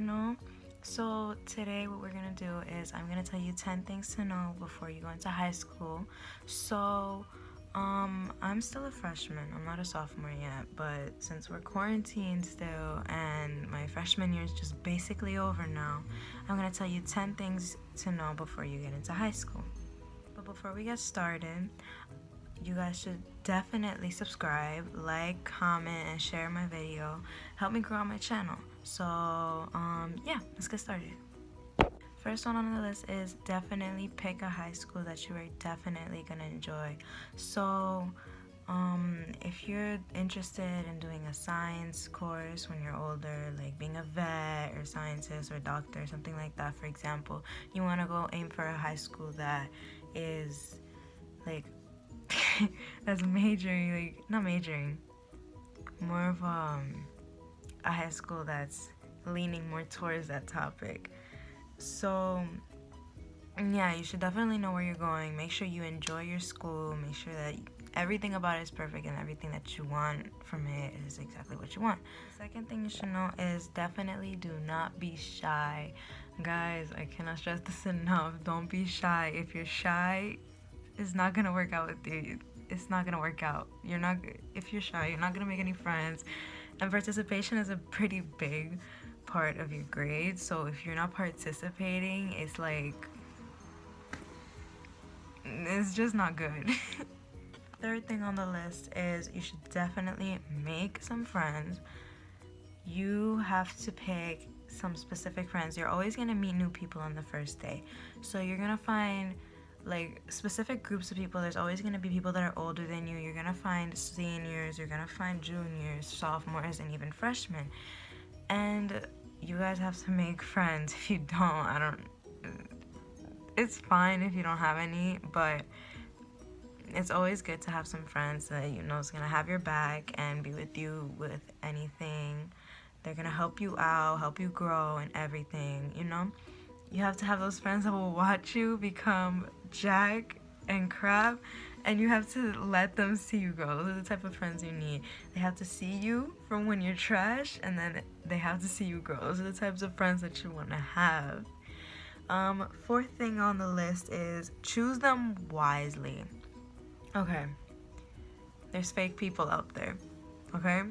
channel. So today what we're gonna do is I'm gonna tell you 10 things to know before you go into high school. So I'm still a freshman. I'm not a sophomore yet, but since we're quarantined still and my freshman year is just basically over now, I'm gonna tell you 10 things to know before you get into high school. But before we get started, you guys should definitely subscribe, like, comment, and share my video. Help me grow on my channel. So yeah, let's get started. First one on the list is definitely pick a high school that you are definitely gonna enjoy. So if you're interested in doing a science course when you're older, like being a vet or scientist or doctor, something like that, for example, you want to go aim for a high school that is like that's majoring, like not majoring, more of a high school that's leaning more towards that topic. So yeah, you should definitely know where you're going. Make sure you enjoy your school. Make sure that everything about it is perfect and everything that you want from it is exactly what you want. The second thing you should know is definitely do not be shy. Guys, I cannot stress this enough. Don't be shy. If you're shy, it's not gonna work out with you. It's not gonna work out. If you're shy, you're not gonna make any friends. And participation is a pretty big part of your grades. So if you're not participating, it's just not good. Third thing on the list is you should definitely make some friends. You have to pick some specific friends. You're always gonna meet new people on the first day. So you're gonna find like specific groups of people. There's always going to be people that are older than you. You're going to find seniors, you're going to find juniors, sophomores, and even freshmen. And you guys have to make friends. If you don't, it's fine if you don't have any, but it's always good to have some friends that you know is going to have your back and be with you with anything. They're going to help you out, help you grow and everything, you know? You have to have those friends that will watch you become jack and crap, and you have to let them see you grow. Those are the type of friends you need. They have to see you from when you're trash, and then they have to see you grow. Those are the types of friends that you want to have. Fourth thing on the list is choose them wisely. Okay. There's fake people out there. Okay?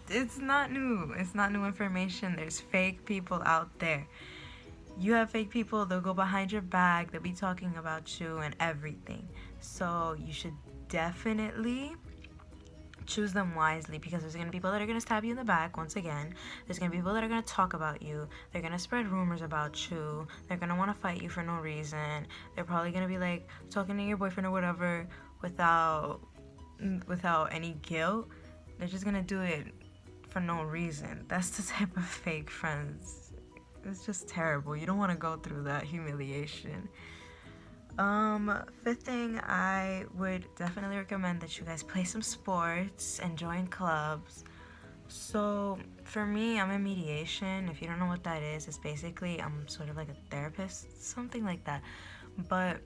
It's not new. It's not new information. There's fake people out there. You have fake people, they'll go behind your back, they'll be talking about you and everything. So you should definitely choose them wisely, because there's going to be people that are going to stab you in the back once again. There's going to be people that are going to talk about you. They're going to spread rumors about you. They're going to want to fight you for no reason. They're probably going to be like talking to your boyfriend or whatever without any guilt. They're just going to do it for no reason. That's the type of fake friends. It's just terrible. You don't want to go through that humiliation. Fifth thing, I would definitely recommend that you guys play some sports and join clubs. So for me, I'm in mediation. If you don't know what that is, it's basically I'm sort of like a therapist, something like that. But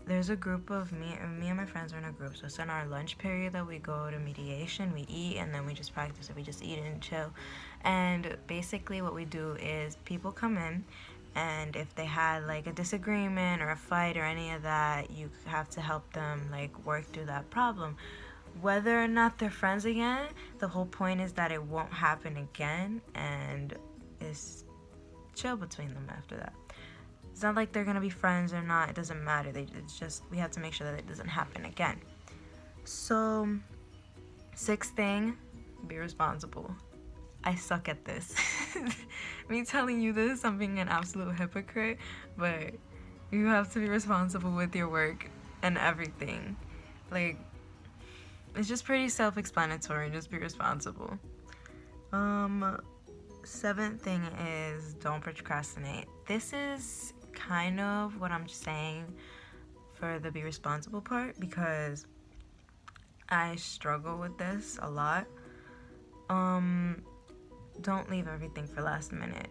there's a group of me and my friends are in a group. So it's in our lunch period that we go to mediation, we eat, and then we just practice it. We just eat and chill. And basically what we do is people come in, and if they had like a disagreement or a fight or any of that, you have to help them like work through that problem. Whether or not they're friends again, the whole point is that it won't happen again, and it's chill between them after that. It's not like they're gonna be friends or not, it doesn't matter. It's just we have to make sure that it doesn't happen again. So, sixth thing, be responsible. I suck at this. Me telling you this, I'm being an absolute hypocrite, but you have to be responsible with your work and everything. Like, it's just pretty self-explanatory, just be responsible. Seventh thing is don't procrastinate. This is kind of what I'm saying for the be responsible part, because I struggle with this a lot. Don't leave everything for last minute.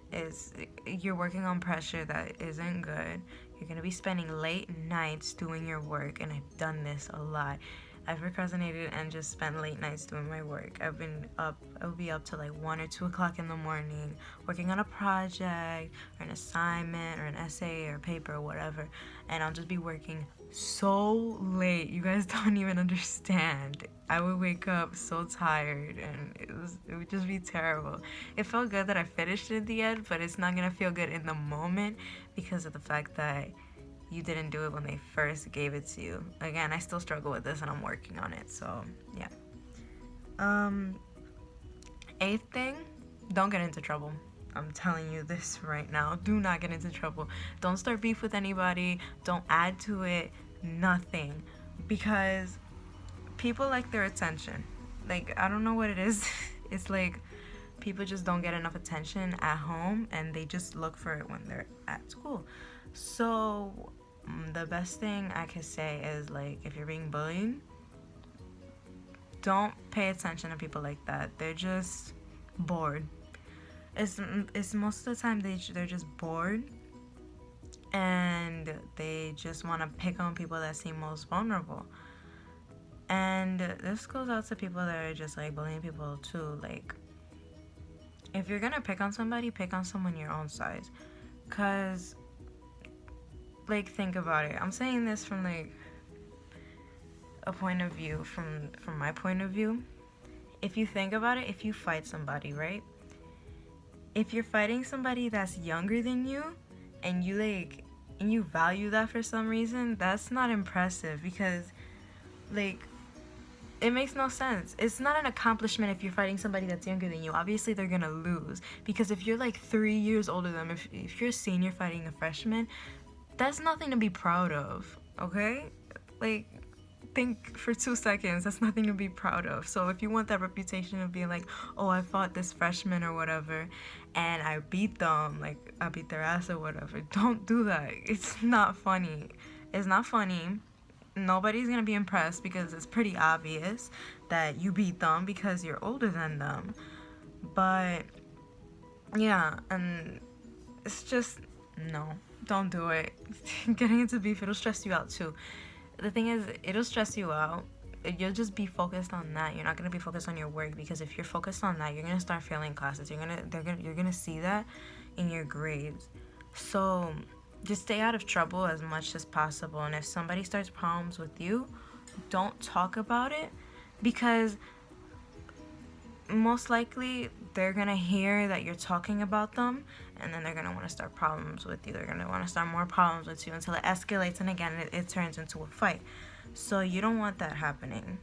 You're working on pressure that isn't good. You're gonna be spending late nights doing your work, and I've done this a lot. I've procrastinated and just spent late nights doing my work. I'll be up till like 1 or 2 o'clock in the morning working on a project or an assignment or an essay or paper or whatever. And I'll just be working so late. You guys don't even understand. I would wake up so tired and it would just be terrible. It felt good that I finished it at the end, but it's not gonna feel good in the moment because of the fact that you didn't do it when they first gave it to you. Again, I still struggle with this and I'm working on it, so yeah. Eighth thing, don't get into trouble. I'm telling you this right now. Do not get into trouble. Don't start beef with anybody. Don't add to it. Nothing. Because people like their attention. Like, I don't know what it is. It's like people just don't get enough attention at home and they just look for it when they're at school. So the best thing I could say is, like, if you're being bullied, don't pay attention to people like that. They're just bored. It's most of the time they're just bored and they just want to pick on people that seem most vulnerable. And this goes out to people that are just like bullying people too. Like, if you're gonna pick on somebody, pick on someone your own size. Cause, like, think about it. I'm saying this from like a point of view, from my point of view. If you think about it, if you fight somebody, right? If you're fighting somebody that's younger than you and you value that for some reason, that's not impressive because, like, it makes no sense. It's not an accomplishment if you're fighting somebody that's younger than you. Obviously, they're gonna lose because if you're like 3 years older than them, if you're a senior fighting a freshman, that's nothing to be proud of, okay? Like, think for 2 seconds, that's nothing to be proud of. So if you want that reputation of being like, oh, I fought this freshman or whatever and I beat them, like I beat their ass or whatever, don't do that. It's not funny. It's not funny. Nobody's gonna be impressed because it's pretty obvious that you beat them because you're older than them. But yeah, and it's just, no, don't do it. Getting into beef, it'll stress you out too. The thing is, it'll stress you out. You'll just be focused on that. You're not gonna be focused on your work because if you're focused on that, you're gonna start failing classes. You're gonna see that in your grades. So just stay out of trouble as much as possible. And if somebody starts problems with you, don't talk about it because most likely they're gonna hear that you're talking about them and then they're gonna want to start problems with you. They're gonna want to start more problems with you until it escalates and again it turns into a fight. So you don't want that happening.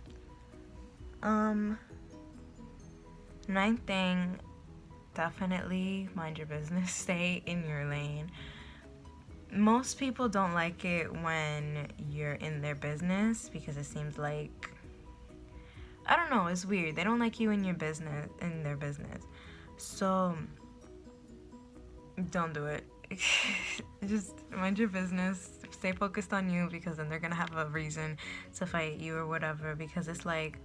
Ninth thing, definitely mind your business. Stay in your lane. Most people don't like it when you're in their business because it seems like, I don't know, it's weird. They don't like you in their business. So don't do it. Just mind your business. Stay focused on you because then they're gonna have a reason to fight you or whatever. Because it's like,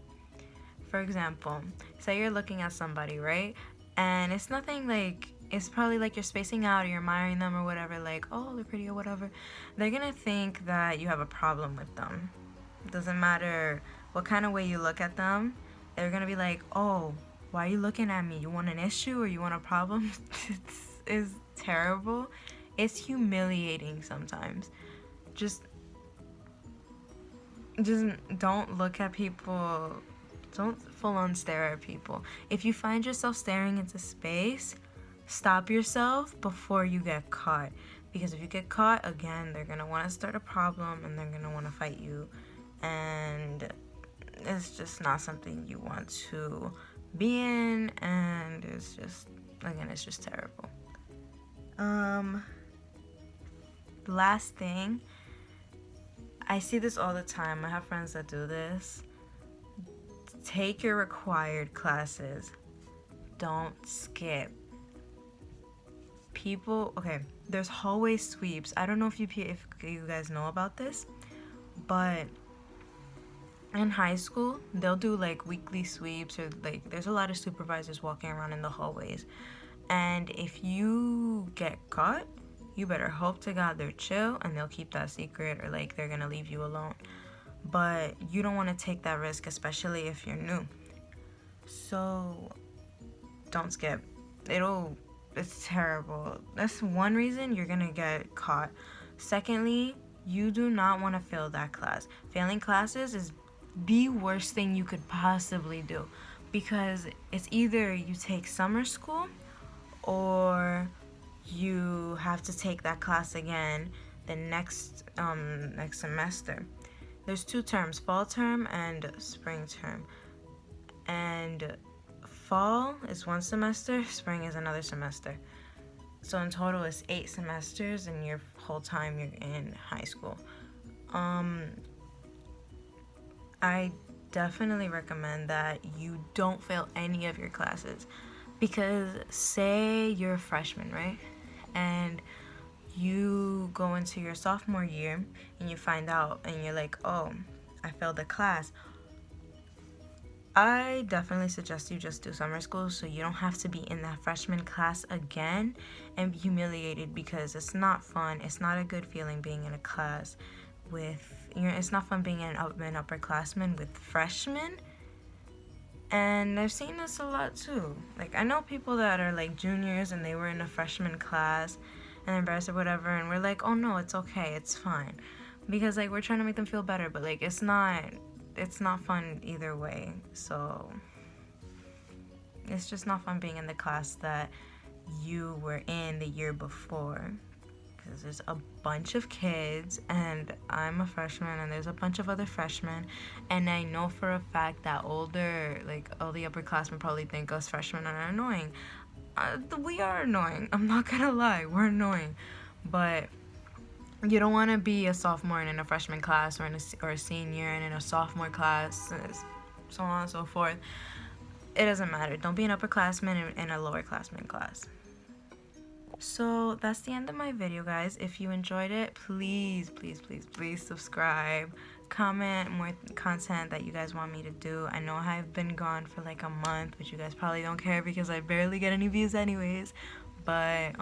for example, say you're looking at somebody, right? And it's nothing like, it's probably like you're spacing out or you're admiring them or whatever, like, oh, they're pretty or whatever. They're gonna think that you have a problem with them. It doesn't matter what kind of way you look at them. They're gonna be like, oh, why are you looking at me? You want an issue or you want a problem? It's terrible. It's humiliating sometimes. Just don't look at people. Don't full on stare at people. If you find yourself staring into space, stop yourself before you get caught. Because if you get caught, again, they're going to want to start a problem and they're going to want to fight you. And it's just not something you want to be in. And it's just, again, it's just terrible. Last thing, I see this all the time. I have friends that do this. Take your required classes. Don't skip. People, okay, there's hallway sweeps. I don't know if you guys know about this, but in high school, they'll do like weekly sweeps or like there's a lot of supervisors walking around in the hallways. And if you get caught, you better hope to God they're chill and they'll keep that secret or like they're gonna leave you alone. but you don't want to take that risk, especially if you're new. So don't skip. It's terrible. That's one reason you're gonna get caught. Secondly, you do not want to fail that class. Failing classes is the worst thing you could possibly do, because it's either you take summer school or you have to take that class again the next semester. There's 2 terms, fall term and spring term. And fall is 1 semester, spring is another semester. So in total it's 8 semesters in your whole time you're in high school. I definitely recommend that you don't fail any of your classes, because say you're a freshman, right? And you go into your sophomore year and you find out and you're like, oh, I failed a class. I definitely suggest you just do summer school so you don't have to be in that freshman class again and be humiliated, because it's not fun. It's not a good feeling being in a class with, it's not fun being an upperclassman with freshmen. And I've seen this a lot too. Like, I know people that are like juniors and they were in a freshman class and they're embarrassed or whatever, and we're like, oh no, it's okay, it's fine. Because like we're trying to make them feel better, but like it's not fun either way. So it's just not fun being in the class that you were in the year before, because there's a bunch of kids and I'm a freshman and there's a bunch of other freshmen, and I know for a fact that all the upperclassmen probably think us freshmen are annoying. We are annoying, I'm not gonna lie, we're annoying, but you don't want to be a sophomore and in a freshman class, or a senior and in a sophomore class, so on and so forth. It doesn't matter. Don't be an upperclassman in a lowerclassman class. So that's the end of my video, guys. If you enjoyed it, please subscribe, comment more content that you guys want me to do. I know I've been gone for like a month, but you guys probably don't care because I barely get any views anyways. But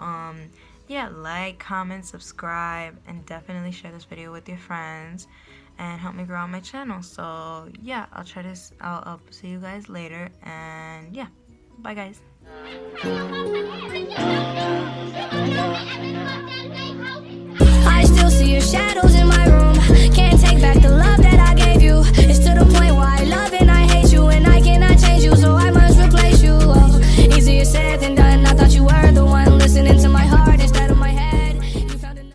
yeah, like, comment, subscribe, and definitely share this video with your friends and help me grow on my channel. So yeah, I'll see you guys later, and yeah, bye guys.